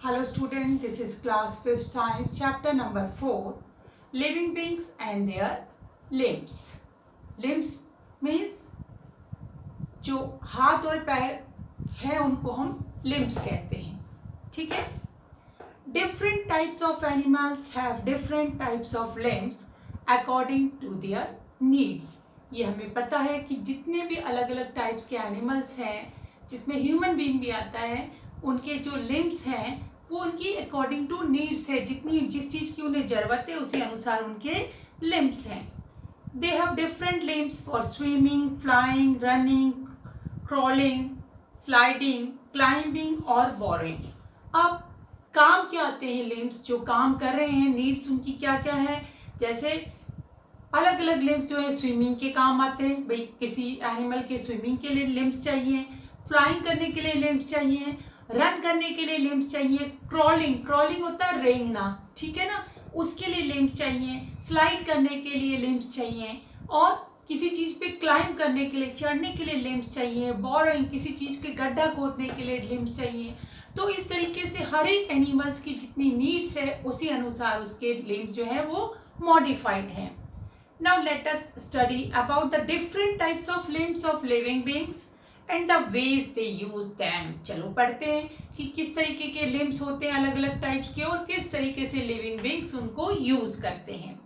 Hello student, this is class 5th science chapter number 4 living beings and their limbs. Limbs means जो हाथ और पैर है उनको हम limbs कहते हैं. ठीक है. Different types of animals have different types of limbs according to their needs. ये हमें पता है कि जितने भी अलग अलग टाइप्स के एनिमल्स हैं जिसमें ह्यूमन बीइंग भी आता है उनके जो लिम्स हैं वो उनकी अकॉर्डिंग टू नीड्स है, जितनी जिस चीज़ की उन्हें ज़रूरत है उसी अनुसार उनके लिम्स हैं. They have different limbs for swimming, flying, running, crawling, sliding, climbing और बोरिंग. अब काम क्या आते हैं लिम्स जो काम कर रहे हैं, नीड्स उनकी क्या क्या है. जैसे अलग अलग लिम्स जो है स्विमिंग के काम आते हैं, भाई किसी एनिमल के स्विमिंग के लिए लिम्स चाहिए, फ्लाइंग करने के लिए लिम्स चाहिए, रन करने के लिए लिम्स चाहिए, क्रॉलिंग होता है रेंगना, ठीक है ना, उसके लिए लिम्स चाहिए, स्लाइड करने के लिए लिम्स चाहिए, और किसी चीज़ पे क्लाइंब करने के लिए, चढ़ने के लिए लिम्स चाहिए, बोरिंग किसी चीज़ के गड्ढा खोदने के लिए लिम्स चाहिए. तो इस तरीके से हर एक एनिमल्स की जितनी नीड्स है उसी अनुसार उसके लिम्स जो है वो मॉडिफाइड हैं. Now let us study about the different types of limbs of living beings and the ways they use them. चलो पढ़ते हैं कि किस तरीके के limbs होते हैं अलग अलग टाइप्स के और किस तरीके से living beings उनको यूज करते हैं.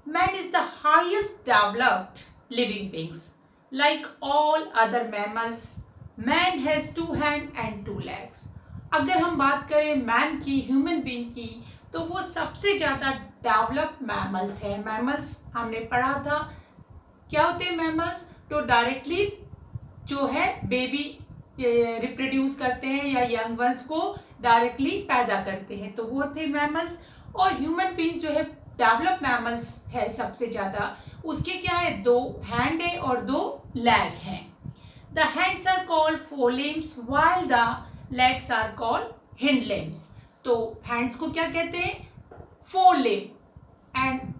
Man is the highest developed living beings. Like all other mammals, man has 2 hands and 2 legs. अगर हम बात करें मैन की, ह्यूमन बीइंग की, तो वो सबसे ज़्यादा डेवलप मैमल्स है. मैमल्स हमने पढ़ा था क्या होते हैं मैमल्स, तो डायरेक्टली जो है बेबी रिप्रोड्यूस करते हैं या यंग वंस को डायरेक्टली पैदा करते हैं, तो वो थे मैमल्स. और ह्यूमन बीइंग्स जो है डेवलप मैमल्स है सबसे ज़्यादा. उसके क्या है, 2 हैंड है और 2 लेग हैं. The hands are called fore limbs while the legs are called hind limbs. तो हैंड्स को क्या कहते हैं, फोर लिम, एंड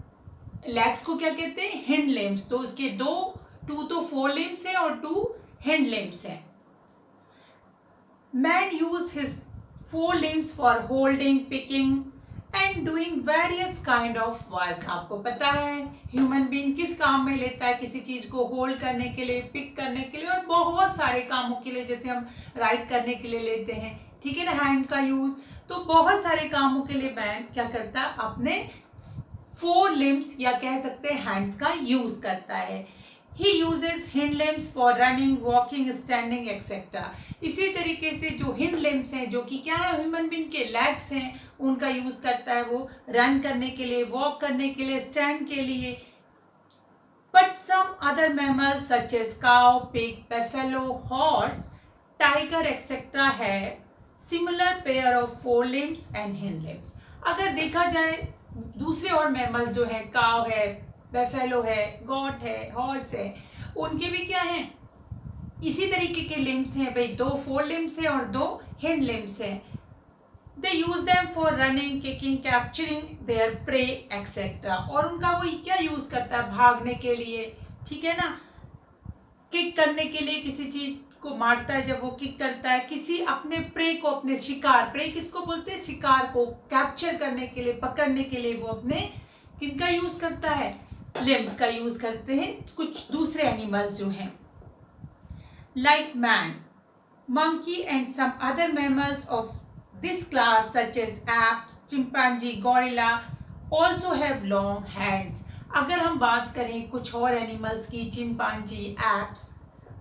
लेग्स को क्या कहते हैं, हिंड लिम्स. तो उसके 2 तो फोर लिम्स है और 2 हिंड लिम्स है. Man use his 4 limbs for holding, picking and doing various kind of work. आपको पता है ह्यूमन बीइंग किस काम में लेता है, किसी चीज को होल्ड करने के लिए, पिक करने के लिए और बहुत सारे कामों के लिए, जैसे हम राइट करने के लिए लेते हैं, ठीक है ना, हैंड का यूज. तो बहुत सारे कामों के लिए मैन क्या करता है, अपने 4 लिम्स या कह सकते हैं हैंड्स का यूज करता है. He uses hind limbs for running, walking, standing, etc. इसी तरीके से जो हिंड लिम्स हैं जो कि क्या है, ह्यूमन बीइंग के लेग्स हैं, उनका यूज करता है वो रन करने के लिए, वॉक करने के लिए, स्टैंड के लिए. But some other mammals such as cow, pig, buffalo, horse, tiger etcetera है similar pair of 4 limbs and hind limbs. अगर देखा जाए दूसरे और मैमल्स जो है, काव है, बेफेलो है, गॉट है, हॉर्स है, उनके भी क्या हैं, इसी तरीके के लिम्स हैं भाई. 2 4 लिम्स है और 2 हिंड लिम्स है. They use them for running, kicking, capturing their prey etcetera. और उनका वो क्या यूज करता है, भागने के लिए, ठीक है ना, किक करने के लिए, किसी चीज को मारता है जब वो किक करता है, किसी अपने प्रे को, अपने शिकार, प्रे किसको बोलते हैं, शिकार को कैप्चर करने के लिए, पकड़ने के लिए वो अपने किनका यूज करता है, लिम्स का यूज करते हैं कुछ दूसरे एनिमल्स जो हैं. Like man, monkey and some other mammals of this class such as apes, chimpanzee, gorilla also have long hands. अगर हम बात करें कुछ और एनिमल्स की, चिंपैंजी, एप्स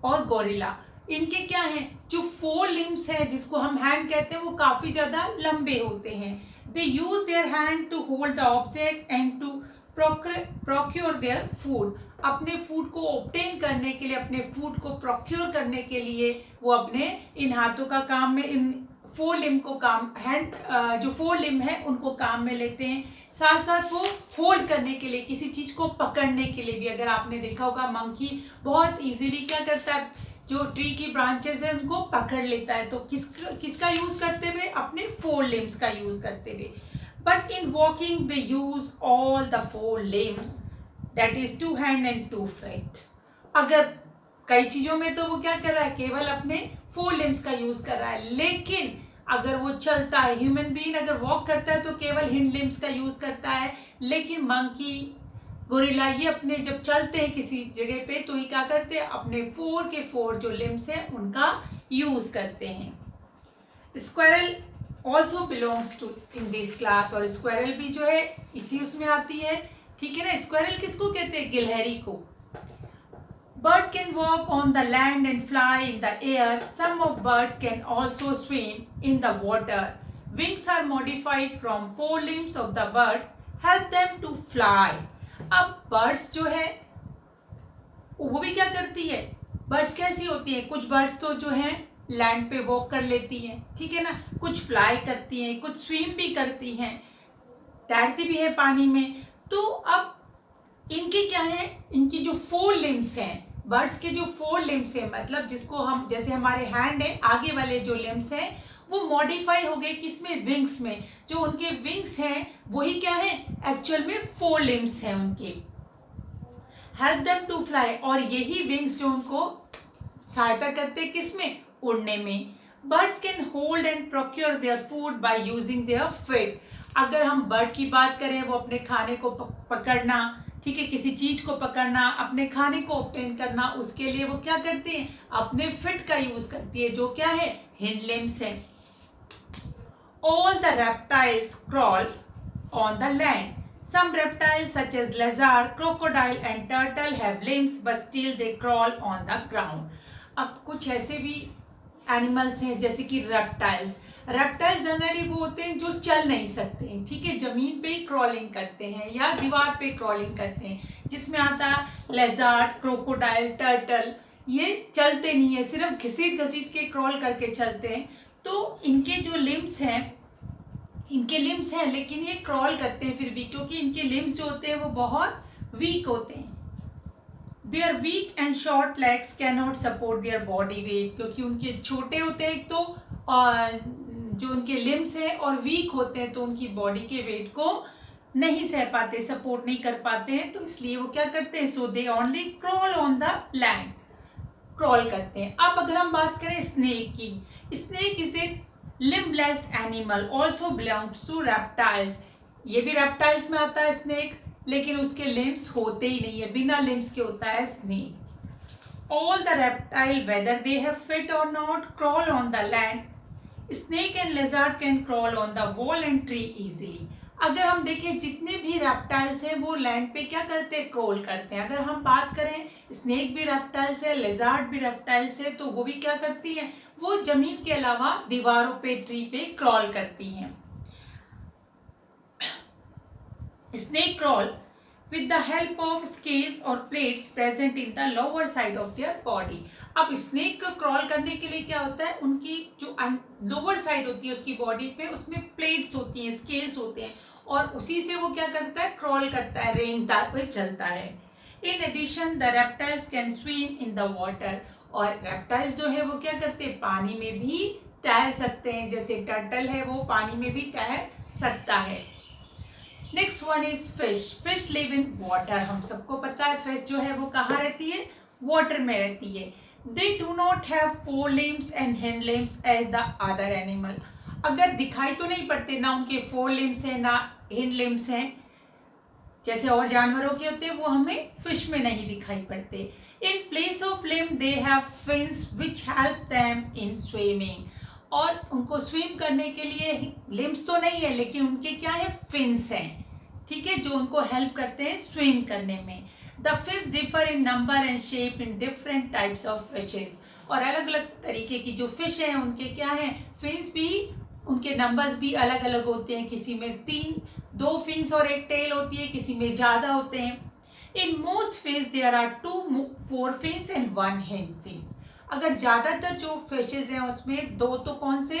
और गोरिल्ला, इनके क्या हैं, जो 4 लिम्स हैं जिसको हम हैंड कहते हैं वो काफ़ी ज़्यादा लंबे होते हैं. They use their hand to hold the object and to procure their food. अपने फूड को ऑब्टेन करने के लिए, अपने फूड को प्रोक्योर करने के लिए वो अपने इन हाथों का काम में, इन 4 लिम को काम, हैंड जो 4 लिम है उनको काम में लेते हैं. साथ साथ वो होल्ड करने के लिए, किसी चीज़ को पकड़ने के लिए भी. अगर आपने देखा होगा मंकी बहुत इजीली क्या करता है, जो ट्री की ब्रांचेस है उनको पकड़ लेता है. तो किसका यूज करते हुए, अपने 4 लिम्स का यूज करते हुए. But in walking they use all the 4 limbs, that is 2 hand and 2 feet. अगर कई चीजों में तो वो क्या कर रहा है, केवल अपने 4 लिम्स का यूज कर रहा है, लेकिन अगर वो चलता है, ह्यूमन बीइंग अगर वॉक करता है तो केवल हिंड लिम्स का यूज करता है, लेकिन मंकी, गोरिल्ला ये अपने जब चलते हैं किसी जगह पे तो ये क्या करते हैं, अपने 4 के 4 जो लिम्स हैं उनका यूज करते हैं। Squirrel also belongs to in this class, और स्क्वायरल भी जो है इसी उसमें आती है, ठीक है ना। स्क्वायरल किसको कहते हैं, गिलहरी को। Bird can walk on the land and fly in the air. Some of birds can also swim in the water. Wings are modified from 4 limbs of the birds, help them to fly. अब birds जो है वो भी क्या करती है, birds कैसी होती है, कुछ birds तो जो है लैंड पे वॉक कर लेती हैं, ठीक है ना, कुछ फ्लाई करती हैं, कुछ स्विम भी करती हैं, तैरती भी है पानी में। तो अब इनके क्या है, इनकी जो 4 लिम्स हैं, बर्ड्स के जो 4 लिम्स हैं, मतलब जिसको हम, जैसे हमारे हैंड है, आगे वाले जो लिम्स हैं वो मॉडिफाई हो गए किसमें, विंग्स में। जो उनके विंग्स हैं वही क्या है, एक्चुअल में 4 लिम्स हैं उनके। हेल्प देम टू फ्लाई, और यही विंग्स जो उनको सहायता करते किसमें, उड़ने में। Birds can hold and procure their food by using their feet. अगर हम बर्ड की बात करें, वो अपने खाने को पकड़ना, ठीक है, किसी चीज को पकड़ना, अपने खाने को ऑब्टेन करना, उसके लिए वो क्या करते हैं, अपने फिट का यूज करती है, जो क्या है, हिंड लिम्स है। All the reptiles crawl on the land. Some reptiles such as lizard, crocodile and turtle have limbs but still they crawl on the ground. अब कुछ ऐसे भी एनिमल्स हैं जैसे कि रेप्टाइल्स। रेप्टाइल्स जनरली वो होते हैं जो चल नहीं सकते हैं, ठीक है, जमीन पे ही क्रॉलिंग करते हैं या दीवार पे क्रॉलिंग करते हैं, जिसमें आता है लेजार्ड, क्रोकोडाइल, टर्टल। ये चलते नहीं है, सिर्फ घसीट घसीट के क्रॉल करके चलते हैं। तो इनके जो लिम्स हैं, इनके लिम्स हैं लेकिन ये क्रॉल करते हैं फिर भी, क्योंकि इनके लिम्स जो होते हैं वो बहुत वीक होते हैं। Their weak and short legs cannot support their body weight, क्योंकि उनके छोटे होते हैं तो जो उनके लिम्स हैं और वीक होते हैं तो उनकी बॉडी के वेट को नहीं सह पाते, सपोर्ट नहीं कर पाते हैं, तो इसलिए वो क्या करते हैं, so they only crawl on the land, crawl करते हैं। अब अगर हम बात करें स्नेक की, snake is a limbless animal also belongs to reptiles. ये भी रेप्टाइल्स में आता है स्नेक, लेकिन उसके लिम्स होते ही नहीं है, बिना लिम्स के होता है snake. All the reptile whether they have feet और not crawl on the land. Snake and lizard can crawl on the wall and tree easily. अगर हम देखें जितने भी रेप्टाइल्स हैं वो लैंड पे क्या करते हैं, क्रॉल करते हैं। अगर हम बात करें, स्नेक भी रेप्टाइल्स है, लेजर्ड भी रेप्टाइल्स है, तो वो भी क्या करती हैं, वो जमीन के अलावा दीवारों पे, ट्री पे क्रॉल करती हैं। Snake crawl with the help of scales or plates present in the lower side of their body. अब स्नेक को क्रॉल करने के लिए क्या होता है, उनकी जो लोअर साइड होती है उसकी बॉडी पे, उसमें प्लेट्स होती हैं, स्केल्स होते हैं, और उसी से वो क्या करता है, क्रॉल करता है, रेंगता हुआ चलता है। In addition the reptiles can swim in the water, और रेप्टाइल्स जो है वो क्या करते हैं, पानी में भी तैर सकते हैं, जैसे टर्टल है वो पानी में भी तैर सकता है। Next one is fish. Fish live in water. हम सबको पता है फिश जो है वो कहाँ रहती है, वाटर में रहती है। They do not have 4 limbs and hind limbs as the other animal. अगर दिखाई तो नहीं पड़ते, ना उनके 4 लिम्स हैं ना हिंड लिम्स हैं जैसे और जानवरों के होते हैं, वो हमें फिश में नहीं दिखाई पड़ते। In place of limb they have fins which help them in swimming. और उनको स्विम करने के लिए लिम्स तो नहीं है, लेकिन उनके क्या है, फिन्स हैं, ठीक है, जो उनको हेल्प करते हैं स्विम करने में। The fish differ in number and shape in different types of fishes. और अलग अलग तरीके की जो फिश हैं उनके क्या हैं, फिन्स भी, उनके नंबर्स भी अलग अलग होते हैं। किसी में 2 फिन्स और 1 टेल होती है, किसी में ज़्यादा होते हैं। In most fish there are 2 4 fins and 1 hind fish. अगर ज़्यादातर जो फिशेज हैं उसमें 2 तो कौन से,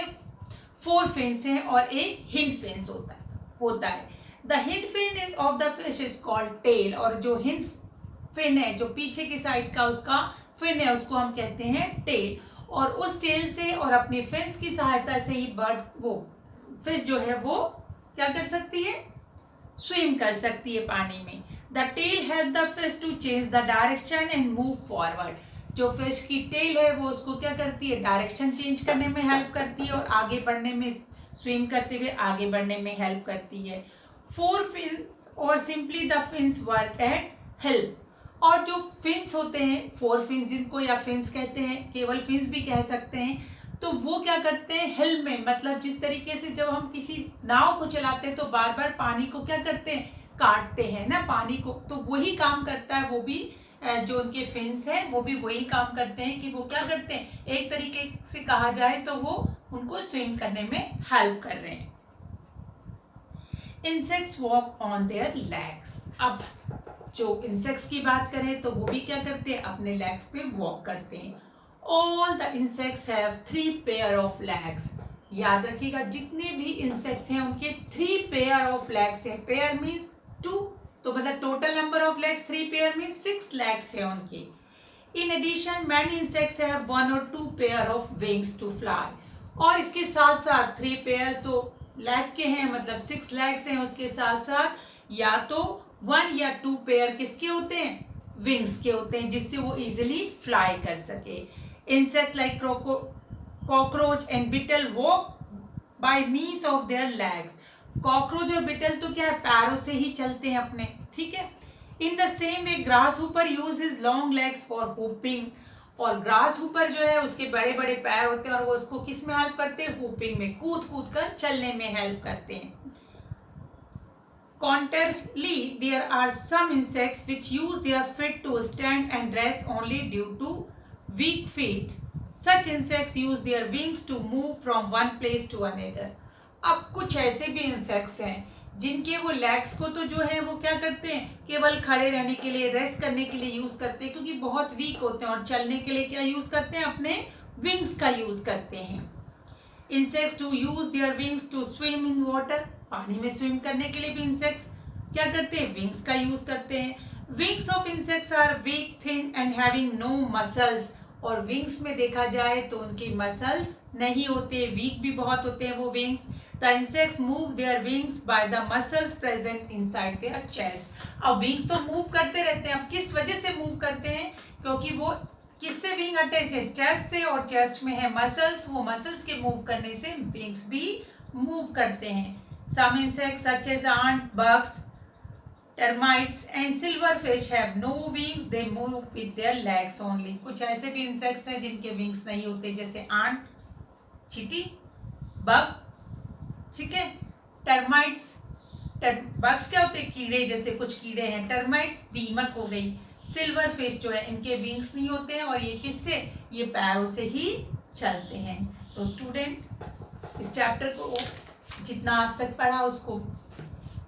4 फिन्स हैं और 1 हिंड फिन्स होता है। The hind fin is of the fish is called tail. और जो हिंड फिन है, जो पीछे की साइड का उसका फिन है, उसको हम कहते हैं टेल। और उस टेल से और अपने फिन्स की सहायता से ही बर्ड, वो फिश जो है वो क्या कर सकती है, स्विम कर सकती है पानी में। The tail help the fish to change the direction and move forward. जो फिश की टेल है वो उसको क्या करती है, डायरेक्शन चेंज करने में हेल्प करती है और आगे बढ़ने में, स्विम करते हुए आगे बढ़ने में हेल्प करती है। 4 फिन्स और simply the fins work at help. और जो फिन्स होते हैं, 4 फिन्स जिनको या फिन्स कहते हैं, केवल फिन्स भी कह सकते हैं, तो वो क्या करते हैं, हेल्प में, मतलब जिस तरीके से जब हम किसी नाव को चलाते हैं तो बार बार पानी को क्या करते हैं, काटते हैं ना पानी को, तो वही काम करता है वो भी, जो उनके फिन्स हैं वो भी वही काम करते हैं कि वो क्या करते हैं, एक तरीके से कहा जाए तो वो उनको स्विम करने में हेल्प कर रहे हैं। Insects walk on their legs. अब जो इंसेक्ट्स की बात करें तो वो भी क्या करते हैं, अपने लेग्स पे वॉक करते हैं। All the insects have 3 pair of legs. याद रखिएगा, जितने भी इंसेक्ट्स हैं उनके 3 पेयर ऑफ लेग्स हैं। पेयर मीन्स 2, तो मतलब total number of legs 3 pair means 6 legs है उनके। In addition many insects have 1 और 2 pair of wings to fly. और इसके साथ साथ 3 पेयर तो लेग के हैं, मतलब 6 लेग्स हैं, उसके साथ साथ या तो 1 या 2 पेयर किसके होते हैं, विंग्स के होते हैं, जिससे वो इजिली फ्लाई कर सके। Insect like cockroach and beetle walk by means of their legs. Cockroach और बिटल तो क्या है, पैरों से ही चलते हैं अपने, ठीक है। In the same way grass Hooper use his long legs for whooping. और ग्रास हुपर जो है उसके बड़े बड़े पैर होते हैं और वो उसको किस में हेल्प करते हैं, हुपिंग में, कूद कूद कर चलने में हेल्प करते हैं। Contrarily, there are some insects which use their feet to stand and rest only due to weak feet. Such insects use their wings to move from one place to another. अब कुछ ऐसे भी insects हैं जिनके वो legs को तो जो है वो क्या करते हैं, केवल खड़े रहने के लिए, रेस्ट करने के लिए यूज करते हैं, क्योंकि बहुत वीक होते हैं, और चलने के लिए क्या यूज करते हैं, अपने विंग्स का यूज करते हैं। Insects to use their wings to swim in water. पानी में स्विम करने के लिए भी इंसेक्ट्स क्या करते हैं, विंग्स का यूज करते हैं। Wings of insects are weak, thin and having no muscles. और विंग्स में देखा जाए तो उनकी मसल्स नहीं होते, वीक भी बहुत होते हैं वो wings. The insects move their wings by the muscles present inside their chest. अब विंग्स तो मूव करते रहते हैं, अब किस वजह से मूव करते हैं, क्योंकि वो किससे विंग अटैच है, चेस्ट से, और चेस्ट में है मसल्स, वो मसल्स के मूव करने से विंग्स भी मूव करते हैं। Some insects such as ant, bugs, termites and silverfish have no wings, they move with their legs only. कुछ ऐसे भी इंसेक्ट्स हैं जिनके विंग्स नहीं होते, जैसे आंट, चींटी, बग, ठीक है, टर्माइट्स। बग्स क्या होते हैं, कीड़े, जैसे कुछ कीड़े हैं। टर्माइट्स दीमक हो गई। सिल्वर फिश जो है इनके विंग्स नहीं होते हैं, और ये किससे, ये पैरों से ही चलते हैं। तो स्टूडेंट इस चैप्टर को जितना आज तक पढ़ा उसको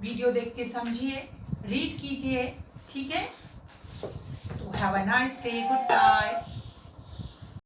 वीडियो देख के समझिए, रीड कीजिए, ठीक है। तो have a nice day, good bye.